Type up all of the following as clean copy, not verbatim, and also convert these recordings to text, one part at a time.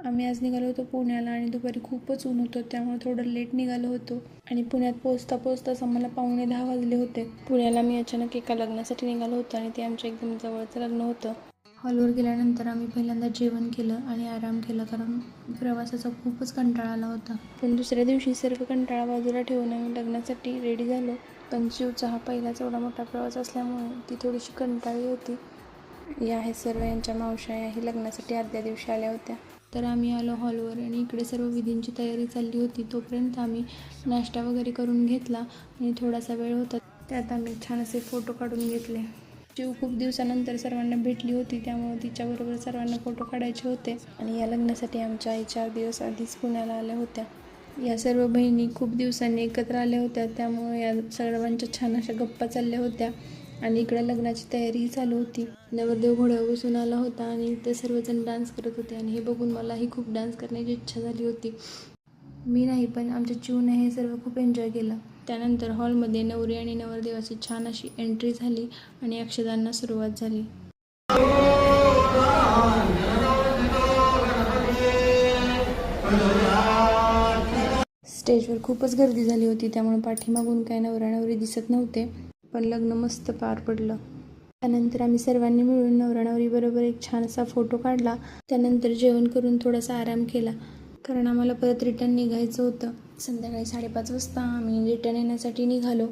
आम्ही आज निघालो होतो पुण्याला आणि दुपारी खूपच ऊन होतं, त्यामुळे थोडं लेट निघालो होतो आणि पुण्यात पोचताच आम्हाला 9:45 वाजले होते. पुण्याला मी अचानक एका लग्नासाठी निघालो होतो आणि ते आमच्या एकदम जवळचं लग्न होतं. हॉलवर गेल्यानंतर आम्ही पहिल्यांदा जेवण केलं आणि आराम केला, कारण प्रवासाचा खूपच कंटाळा आला होता. पण दुसऱ्या दिवशी सर्व कंटाळा बाजूला ठेवून आम्ही लग्नासाठी रेडी झालो. पण शिवचा हा पहिलाच एवढा मोठा प्रवास असल्यामुळे ती थोडीशी कंटाळी होती. या आहेत सर्व यांच्या मावश्या, याही लग्नासाठी आदल्या दिवशी आल्या होत्या. तर आम्ही आलो हॉलवर आणि इकडे सर्व विधींची तयारी चालली होती. तोपर्यंत आम्ही नाश्ता वगैरे करून घेतला आणि थोडासा वेळ होता त्यात आम्ही छान असे फोटो काढून घेतले. शिव खूप दिवसानंतर सर्वांना भेटली होती, त्यामुळे तिच्याबरोबर सर्वांना फोटो काढायचे होते आणि या लग्नासाठी आमच्या आई 4 दिवस आधीच पुण्याला आल्या होत्या. या सर्व बहिणी खूप दिवसांनी एकत्र आल्या होत्या, त्यामुळे या सर्वांच्या छान अशा गप्पा चालल्या होत्या आणि इकडे लग्नाची तयारीही चालू होती. नवरदेव घोड्यावर बसून आला होता आणि ते सर्वजण डान्स करत होते आणि हे बघून मलाही खूप डान्स करण्याची इच्छा झाली होती. मी नाही, पण आमच्या चिवने हे सर्व खूप एन्जॉय केलं. त्यानंतर हॉलमध्ये नवरी आणि नवरदेवाची छान अशी एंट्री झाली आणि अक्षदांना सुरुवात झाली. स्टेजवर खूपच गर्दी झाली होती, त्यामुळे पाठीमागून काय नवरा नवरी दिसत नव्हते, पण लग्न मस्त पार पडलं. त्यानंतर आम्ही सर्वांनी मिळून नवरा नवरीबरोबर एक छानसा फोटो काढला. त्यानंतर जेवण करून थोडासा आराम केला, कारण आम्हाला परत रिटर्न निघायचं होतं. संध्याकाळी 5:30 वाजता आम्ही रिटर्न येण्यासाठी निघालो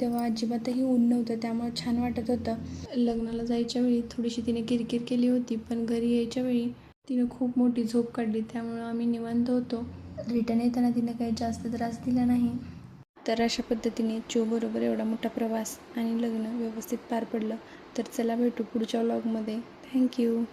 तेव्हा अजिबातही ऊन नव्हतं, त्यामुळे छान वाटत होतं. लग्नाला जायच्या वेळी थोडीशी तिने किरकिर केली होती, पण घरी यायच्या वेळी तिने खूप मोठी झोप काढली, त्यामुळं आम्ही निवांत होतो. रिटर्न येताना तिने काही जास्त त्रास दिला नाही. तर अशा पद्धतीने चिवबरोबर एवढा मोठा प्रवास आणि लग्न व्यवस्थित पार पडलं. तर चला भेटू पुढच्या व्लॉगमध्ये. थँक्यू.